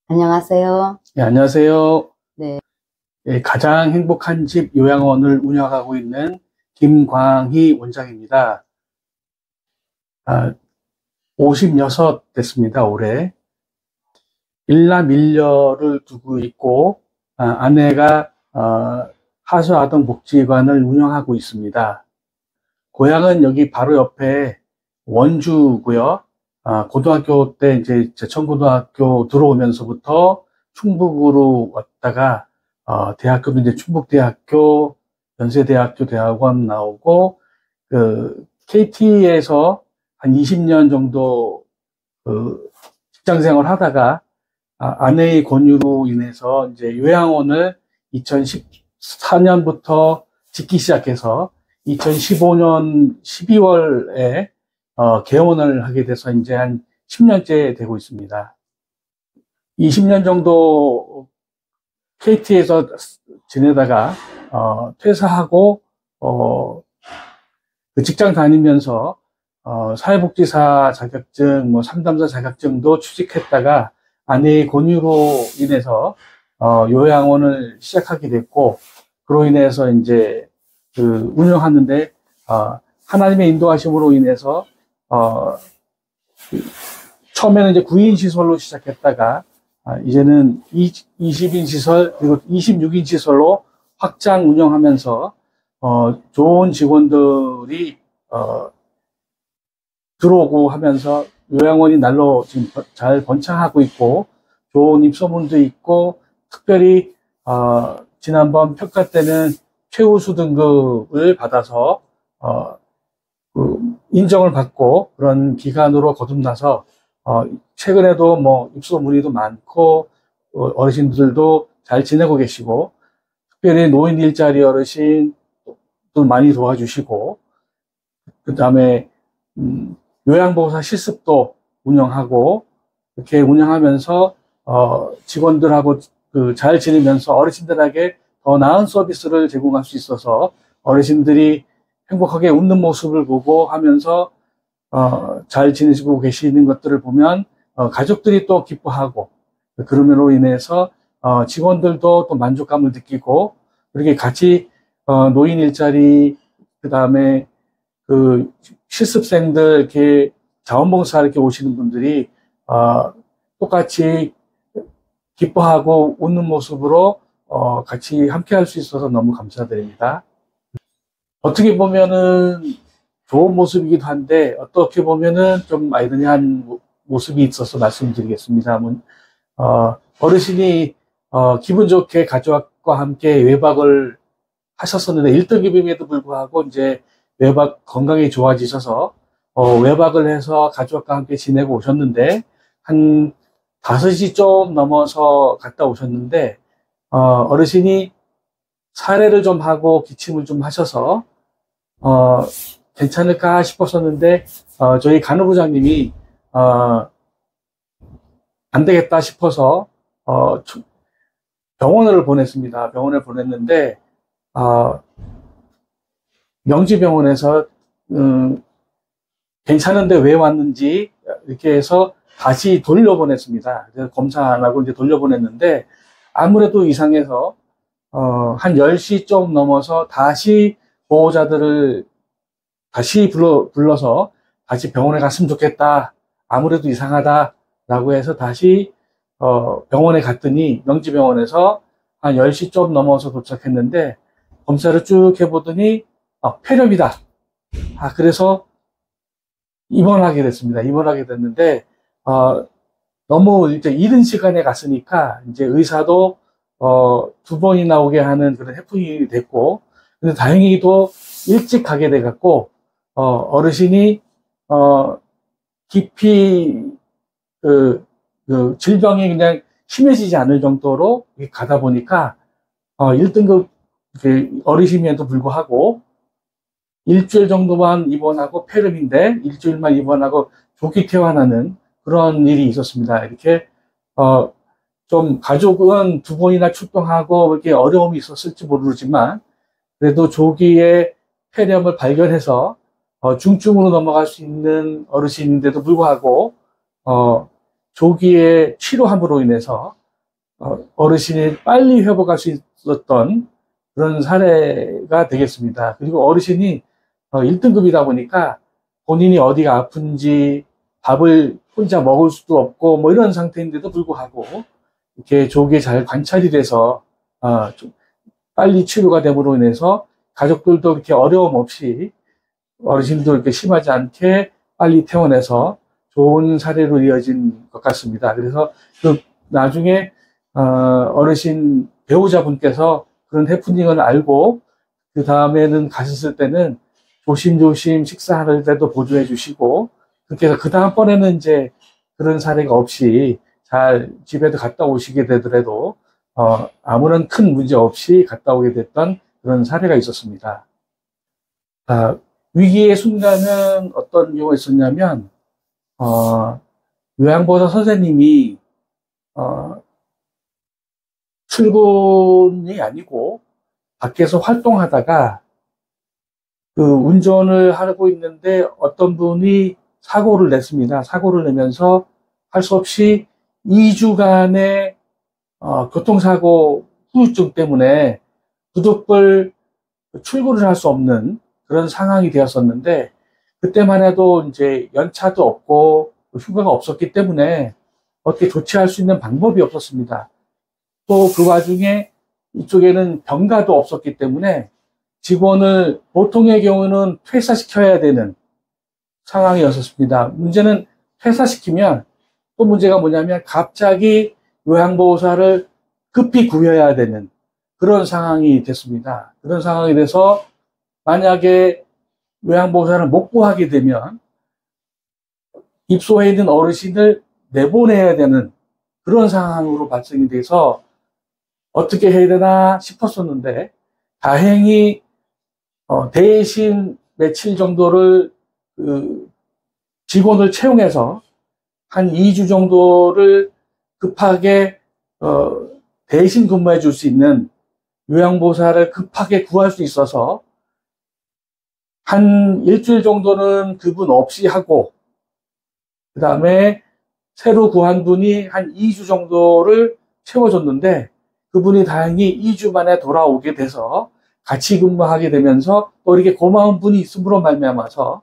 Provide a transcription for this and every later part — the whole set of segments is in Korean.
안녕하세요. 네, 안녕하세요. 네, 예, 가장 행복한 집 요양원을 운영하고 있는 김광희 원장입니다. 56 됐습니다, 올해. 일남일녀를 두고 있고, 아내가 하수아동복지관을 운영하고 있습니다. 고향은 여기 바로 옆에 원주고요. 고등학교 때 이제 제천고등학교 들어오면서부터 충북으로 왔다가 대학교도 이제 충북대학교, 연세대학교 대학원 나오고 그 KT에서 한 20년 정도 그 직장 생활 하다가 아내의 권유로 인해서 이제 요양원을 2014년부터 짓기 시작해서 2015년 12월에 개원을 하게 돼서 이제 한 10년째 되고 있습니다. 20년 정도 KT에서 지내다가 퇴사하고 그 직장 다니면서 사회복지사 자격증, 뭐 상담사 자격증도 취직했다가 아내의 권유로 인해서 요양원을 시작하게 됐고, 그로 인해서 이제 그 운영하는데 하나님의 인도하심으로 인해서 처음에는 이제 9인 시설로 시작했다가 이제는 20인 시설 그리고 26인 시설로 확장 운영하면서 좋은 직원들이 들어오고 하면서 요양원이 날로 지금 잘 번창하고 있고 좋은 입소문도 있고, 특별히 지난번 평가 때는 최우수 등급을 받아서 그 인정을 받고 그런 기관으로 거듭나서 최근에도 뭐 입소 문의도 많고 어르신들도 잘 지내고 계시고, 특별히 노인 일자리 어르신도 많이 도와주시고, 그 다음에 요양보호사 실습도 운영하고, 이렇게 운영하면서 직원들하고 잘 지내면서 어르신들에게 더 나은 서비스를 제공할 수 있어서 어르신들이 행복하게 웃는 모습을 보고 하면서 잘 지내시고 계시는 것들을 보면 가족들이 또 기뻐하고, 그러므로 인해서 직원들도 또 만족감을 느끼고, 이렇게 같이 노인 일자리, 그 다음에 그 실습생들 이렇게 자원봉사 이렇게 오시는 분들이 똑같이 기뻐하고 웃는 모습으로 같이 함께 할 수 있어서 너무 감사드립니다. 어떻게 보면은 좋은 모습이기도 한데, 어떻게 보면은 좀 아이러니한 모습이 있어서 말씀드리겠습니다. 어르신이 기분 좋게 가족과 함께 외박을 하셨었는데 1등급임에도 불구하고 이제 외박 건강이 좋아지셔서 외박을 해서 가족과 함께 지내고 오셨는데, 한 5시 좀 넘어서 갔다 오셨는데 어르신이 사례를 좀 하고 기침을 좀 하셔서 괜찮을까 싶었었는데 저희 간호부장님이 안 되겠다 싶어서 병원을 보냈습니다. 병원을 보냈는데 명지병원에서 괜찮은데 왜 왔는지 이렇게 해서 다시 돌려보냈습니다. 그래서 검사 안 하고 이제 돌려보냈는데 아무래도 이상해서 한 10시 좀 넘어서 다시 보호자들을 다시 불러서 다시 병원에 갔으면 좋겠다. 아무래도 이상하다라고 해서 다시 병원에 갔더니 명지병원에서 한 10시 좀 넘어서 도착했는데 검사를 쭉 해보더니 폐렴이다. 그래서 입원하게 됐습니다. 입원하게 됐는데 너무 이제 이른 시간에 갔으니까 이제 의사도 2번이나 오게 하는 그런 해프닝이 됐고, 근데 다행히도 일찍 가게 돼갖고 어르신이 깊이 질병이 그냥 심해지지 않을 정도로 가다 보니까 1등급 어르신임에도 불구하고 일주일 정도만 입원하고 폐렴인데 일주일만 입원하고 조기 퇴원하는 그런 일이 있었습니다. 이렇게 좀 가족은 2번이나 출동하고 이렇게 어려움이 있었을지 모르지만 그래도 조기에 폐렴을 발견해서 중증으로 넘어갈 수 있는 어르신인데도 불구하고 조기에 치료함으로 인해서 어르신이 빨리 회복할 수 있었던 그런 사례가 되겠습니다. 그리고 어르신이 1등급이다 보니까 본인이 어디가 아픈지 밥을 혼자 먹을 수도 없고 뭐 이런 상태인데도 불구하고 이렇게 조기에 잘 관찰이 돼서 좀 빨리 치료가 됨으로 인해서 가족들도 이렇게 어려움 없이 어르신도 이렇게 심하지 않게 빨리 퇴원해서 좋은 사례로 이어진 것 같습니다. 그래서 그 나중에 어르신 배우자분께서 그런 해프닝을 알고 그 다음에는 가셨을 때는 조심조심 식사할 때도 보조해 주시고 그렇게 해서 그 다음번에는 이제 그런 사례가 없이 잘 집에도 갔다 오시게 되더라도 아무런 큰 문제 없이 갔다 오게 됐던 그런 사례가 있었습니다. 위기의 순간은 어떤 경우가 있었냐면 요양보호사 선생님이 출근이 아니고 밖에서 활동하다가 그 운전을 하고 있는데 어떤 분이 사고를 냈습니다. 사고를 내면서 할 수 없이 2주간의 교통사고 후유증 때문에 부득불 출근을 할 수 없는 그런 상황이 되었었는데 그때만 해도 이제 연차도 없고 휴가가 없었기 때문에 어떻게 조치할 수 있는 방법이 없었습니다. 또 그 와중에 이쪽에는 병가도 없었기 때문에 직원을 보통의 경우는 퇴사시켜야 되는 상황이었습니다. 문제는 퇴사시키면 또 문제가 뭐냐면 갑자기 요양보호사를 급히 구해야 되는 그런 상황이 됐습니다. 그런 상황이 돼서 만약에 요양보호사를 못 구하게 되면 입소해 있는 어르신을 내보내야 되는 그런 상황으로 발생이 돼서 어떻게 해야 되나 싶었었는데 다행히 대신 며칠 정도를 직원을 채용해서 한 2주 정도를 급하게 대신 근무해 줄 수 있는 요양보호사를 급하게 구할 수 있어서 한 일주일 정도는 그분 없이 하고 그 다음에 새로 구한 분이 한 2주 정도를 채워줬는데 그분이 다행히 2주 만에 돌아오게 돼서 같이 근무하게 되면서 또 이렇게 고마운 분이 있음으로 말미암아서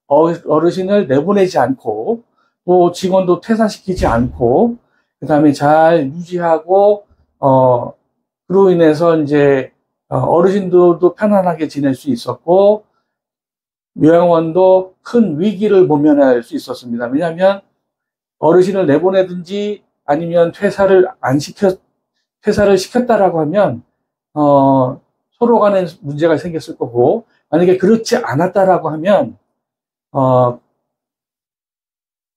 어르신을 내보내지 않고 또 직원도 퇴사시키지 않고 그 다음에 잘 유지하고 그로 인해서 이제 어르신들도 편안하게 지낼 수 있었고 요양원도 큰 위기를 모면할 수 있었습니다. 왜냐하면 어르신을 내보내든지 아니면 퇴사를 시켰다라고 하면 서로 간에 문제가 생겼을 거고 만약에 그렇지 않았다라고 하면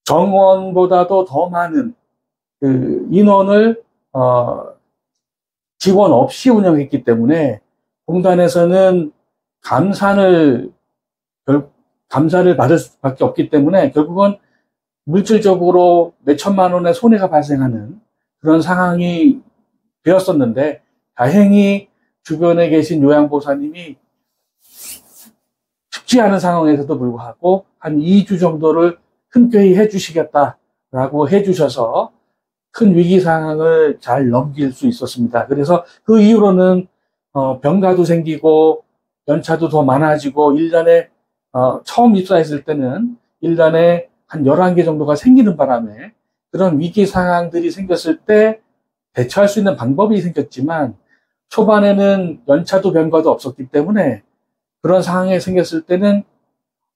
정원보다도 더 많은 그 인원을 직원 없이 운영했기 때문에 공단에서는 감사를 받을 수밖에 없기 때문에 결국은 물질적으로 몇 천만 원의 손해가 발생하는 그런 상황이 되었었는데 다행히 주변에 계신 요양보호사님이 쉽지 않은 상황에서도 불구하고 한 2주 정도를 흔쾌히 해주시겠다라고 해주셔서 큰 위기 상황을 잘 넘길 수 있었습니다. 그래서 그 이후로는 병가도 생기고 연차도 더 많아지고 1년에 처음 입사했을 때는 1년에 한 11개 정도가 생기는 바람에 그런 위기 상황들이 생겼을 때 대처할 수 있는 방법이 생겼지만 초반에는 연차도 병가도 없었기 때문에 그런 상황이 생겼을 때는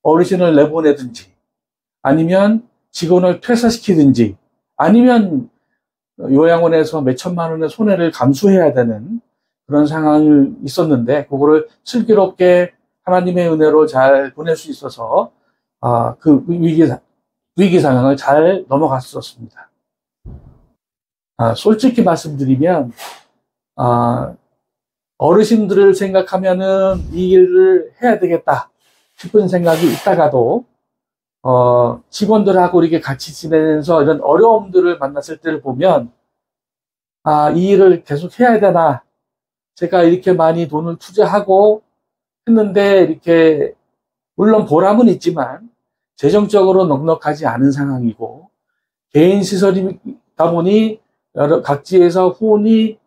어르신을 내보내든지 아니면 직원을 퇴사시키든지 아니면 요양원에서 몇 천만 원의 손해를 감수해야 되는 그런 상황이 있었는데 그거를 슬기롭게 하나님의 은혜로 잘 보낼 수 있어서 그 위기 상황을 잘 넘어갔었습니다. 솔직히 말씀드리면 어르신들을 생각하면은 이 일을 해야 되겠다 싶은 생각이 있다가도 직원들하고 이렇게 같이 지내면서 이런 어려움들을 만났을 때를 보면 이 일을 계속 해야 되나, 제가 이렇게 많이 돈을 투자하고 했는데 이렇게 물론 보람은 있지만 재정적으로 넉넉하지 않은 상황이고 개인 시설이다 보니 여러 각지에서 후원이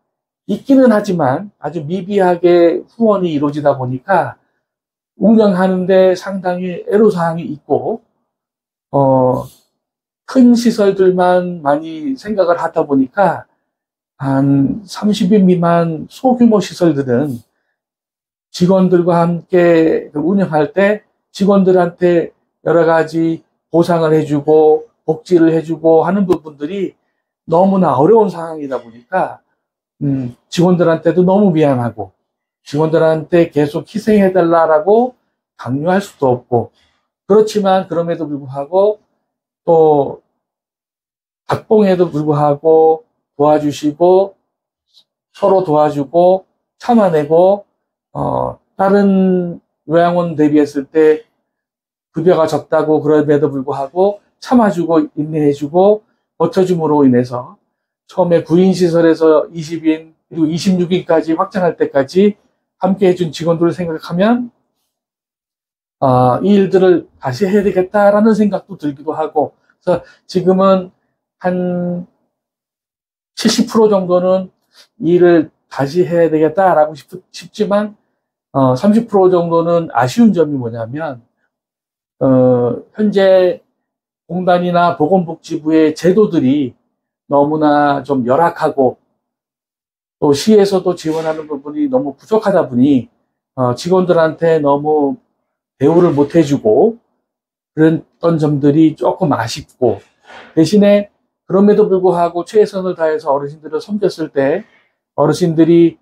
있기는 하지만 아주 미비하게 후원이 이루어지다 보니까 운영하는데 상당히 애로사항이 있고, 큰 시설들만 많이 생각을 하다 보니까 한 30인 미만 소규모 시설들은 직원들과 함께 운영할 때 직원들한테 여러 가지 보상을 해주고 복지를 해주고 하는 부분들이 너무나 어려운 상황이다 보니까 직원들한테도 너무 미안하고 직원들한테 계속 희생해달라고 강요할 수도 없고, 그렇지만 그럼에도 불구하고 또 박봉에도 불구하고 도와주시고 서로 도와주고 참아내고, 다른 요양원 대비했을 때 급여가 적다고 그럼에도 불구하고 참아주고 인내해주고 버텨줌으로 인해서 처음에 9인 시설에서 20인 그리고 26인까지 확장할 때까지 함께 해준 직원들을 생각하면 이 일들을 다시 해야 되겠다라는 생각도 들기도 하고, 그래서 지금은 한 70% 정도는 이 일을 다시 해야 되겠다라고 싶지만 30% 정도는 아쉬운 점이 뭐냐면 현재 공단이나 보건복지부의 제도들이 너무나 좀 열악하고 또 시에서도 지원하는 부분이 너무 부족하다 보니 직원들한테 너무 대우를 못 해주고 그랬던 점들이 조금 아쉽고, 대신에 그럼에도 불구하고 최선을 다해서 어르신들을 섬겼을 때 어르신들이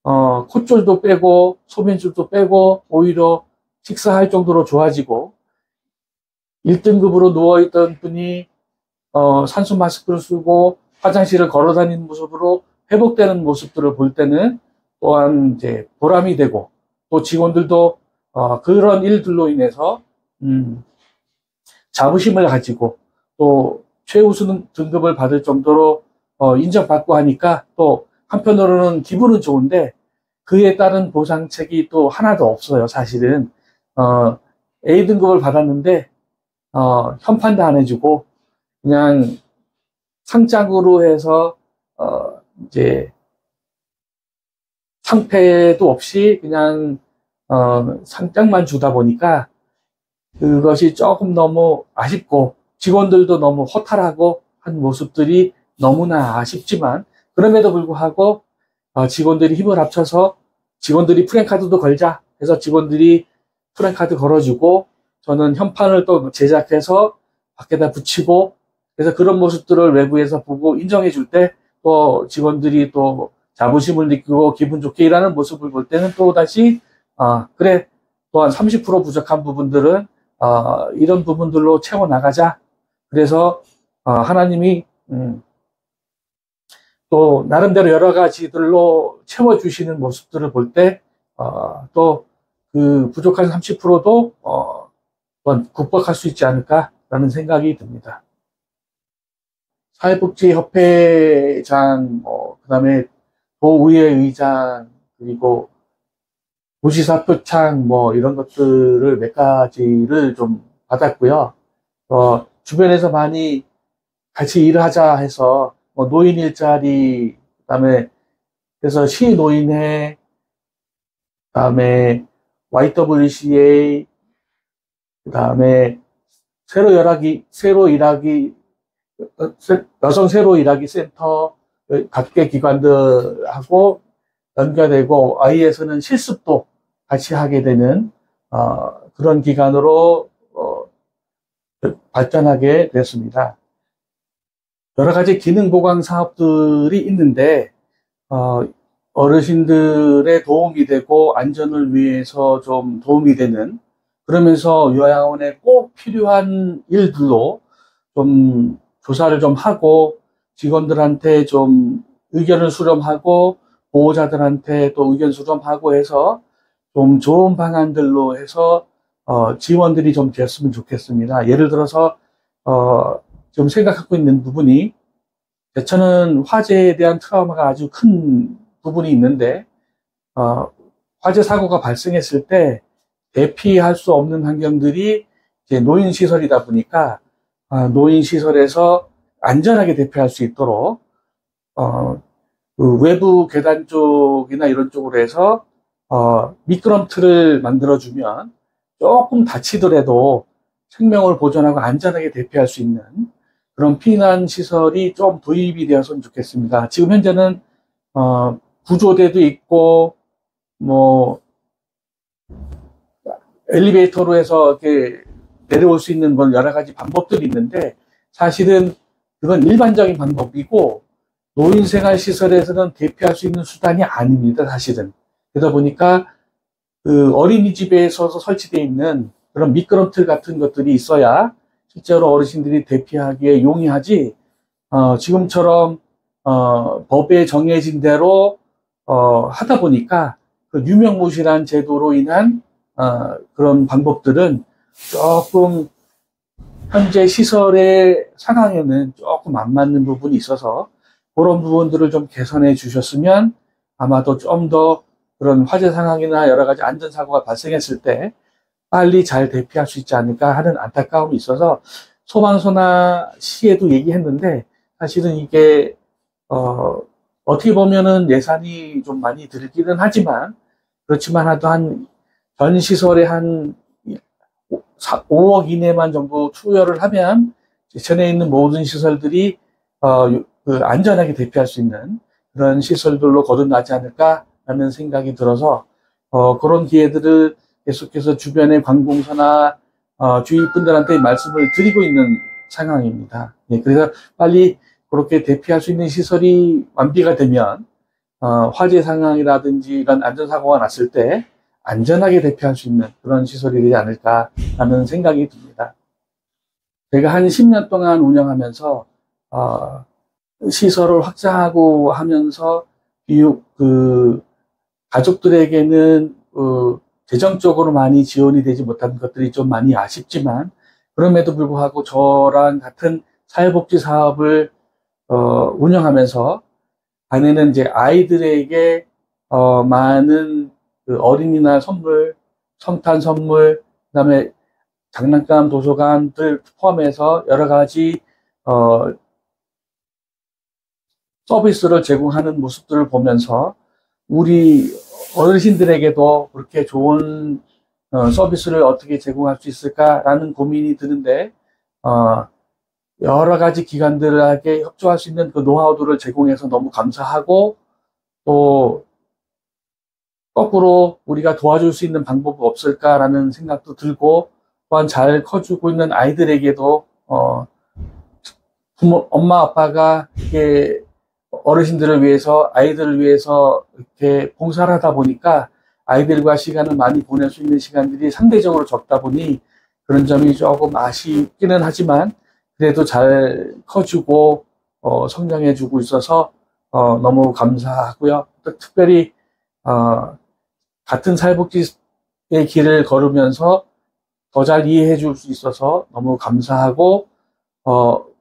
콧줄도 빼고 소변줄도 빼고 오히려 식사할 정도로 좋아지고, 1등급으로 누워있던 분이 산수 마스크를 쓰고 화장실을 걸어 다니는 모습으로 회복되는 모습들을 볼 때는 또한 이제 보람이 되고, 또 직원들도 그런 일들로 인해서 자부심을 가지고 또 최우수 등급을 받을 정도로 인정받고 하니까 또 한편으로는 기분은 좋은데 그에 따른 보상책이 또 하나도 없어요. 사실은 A등급을 받았는데 현판도 안 해주고 그냥 상장으로 해서 이제 상패도 없이 그냥 상장만 주다 보니까 그것이 조금 너무 아쉽고 직원들도 너무 허탈하고 한 모습들이 너무나 아쉽지만, 그럼에도 불구하고 직원들이 힘을 합쳐서 직원들이 프랜카드도 걸자 해서 직원들이 프랜카드 걸어주고 저는 현판을 또 제작해서 밖에다 붙이고, 그래서 그런 모습들을 외부에서 보고 인정해 줄 때 또 직원들이 또 자부심을 느끼고 기분 좋게 일하는 모습을 볼 때는 또 다시 그래, 또한 30% 부족한 부분들은 이런 부분들로 채워나가자. 그래서 하나님이 또 나름대로 여러 가지들로 채워주시는 모습들을 볼 때 또 그 부족한 30%도 극복할 수 있지 않을까라는 생각이 듭니다. 사회복지협회장, 그다음에 도의회 의장, 그리고 도지사 표창 이런 것들을 몇 가지를 좀 받았고요. 주변에서 많이 같이 일을 하자 해서 노인 일자리, 그다음에 그래서 시노인회, 그다음에 YWCA, 그다음에 여성 새로 일하기 센터 각계 기관들하고 연결되고 아이에서는 실습도 같이 하게 되는 그런 기관으로 발전하게 됐습니다. 여러 가지 기능 보강 사업들이 있는데 어르신들의 도움이 되고 안전을 위해서 좀 도움이 되는, 그러면서 요양원에 꼭 필요한 일들로 좀 조사를 좀 하고 직원들한테 좀 의견을 수렴하고 보호자들한테 또 의견 수렴하고 해서 좀 좋은 방안들로 해서 지원들이 좀 됐으면 좋겠습니다. 예를 들어서 좀 생각하고 있는 부분이, 저는 화재에 대한 트라우마가 아주 큰 부분이 있는데 화재 사고가 발생했을 때 대피할 수 없는 환경들이 이제 노인시설이다 보니까 노인시설에서 안전하게 대피할 수 있도록 그 외부 계단 쪽이나 이런 쪽으로 해서 미끄럼틀을 만들어주면 조금 다치더라도 생명을 보존하고 안전하게 대피할 수 있는 그런 피난 시설이 좀 도입이 되었으면 좋겠습니다. 지금 현재는 구조대도 있고 뭐 엘리베이터로 해서 이렇게 내려올 수 있는 건 여러 가지 방법들이 있는데 사실은 그건 일반적인 방법이고 노인생활시설에서는 대피할 수 있는 수단이 아닙니다, 사실은. 그러다 보니까 그 어린이집에서 설치되어 있는 그런 미끄럼틀 같은 것들이 있어야 실제로 어르신들이 대피하기에 용이하지, 지금처럼, 법에 정해진 대로, 하다 보니까 그 유명무실한 제도로 인한, 그런 방법들은 조금 현재 시설의 상황에는 조금 안 맞는 부분이 있어서 그런 부분들을 좀 개선해 주셨으면 아마도 좀 더 그런 화재 상황이나 여러 가지 안전사고가 발생했을 때 빨리 잘 대피할 수 있지 않을까 하는 안타까움이 있어서 소방서나 시에도 얘기했는데 사실은 이게 어떻게 보면은 예산이 좀 많이 들기는 하지만 그렇지만 하도 전 시설에 한 5억 이내만 정도 투여를 하면 전에 있는 모든 시설들이 안전하게 대피할 수 있는 그런 시설들로 거듭나지 않을까라는 생각이 들어서 그런 기회들을 계속해서 주변의 관공서나 주위 분들한테 말씀을 드리고 있는 상황입니다. 예, 그래서 빨리 그렇게 대피할 수 있는 시설이 완비가 되면 화재 상황이라든지 이런 안전사고가 났을 때 안전하게 대피할 수 있는 그런 시설이 되지 않을까라는 생각이 듭니다. 제가 한 10년 동안 운영하면서 시설을 확장하고 하면서 가족들에게는 재정적으로 많이 지원이 되지 못한 것들이 좀 많이 아쉽지만 그럼에도 불구하고 저랑 같은 사회복지 사업을 운영하면서 아내는 이제 아이들에게 많은 그 어린이날 선물, 성탄 선물, 그다음에 장난감 도서관들 포함해서 여러 가지 서비스를 제공하는 모습들을 보면서 우리 어르신들에게도 그렇게 좋은 서비스를 어떻게 제공할 수 있을까라는 고민이 드는데 여러 가지 기관들에게 협조할 수 있는 그 노하우들을 제공해서 너무 감사하고 또 거꾸로 우리가 도와줄 수 있는 방법이 없을까라는 생각도 들고 또한 잘 커주고 있는 아이들에게도 엄마 아빠가 이게 어르신들을 위해서 아이들을 위해서 이렇게 봉사를 하다 보니까 아이들과 시간을 많이 보낼 수 있는 시간들이 상대적으로 적다 보니 그런 점이 조금 아쉽기는 하지만 그래도 잘 커주고 성장해주고 있어서 너무 감사하고요. 또 특별히 같은 사회복지의 길을 걸으면서 더 잘 이해해 줄 수 있어서 너무 감사하고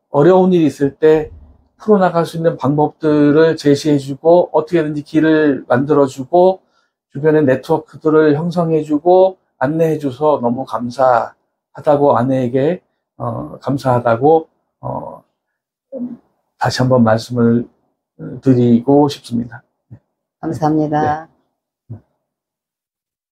어려운 일이 있을 때 풀어나갈 수 있는 방법들을 제시해주고 어떻게든지 길을 만들어주고 주변의 네트워크들을 형성해주고 안내해줘서 너무 감사하다고 아내에게 감사하다고 다시 한번 말씀을 드리고 싶습니다. 감사합니다. 네.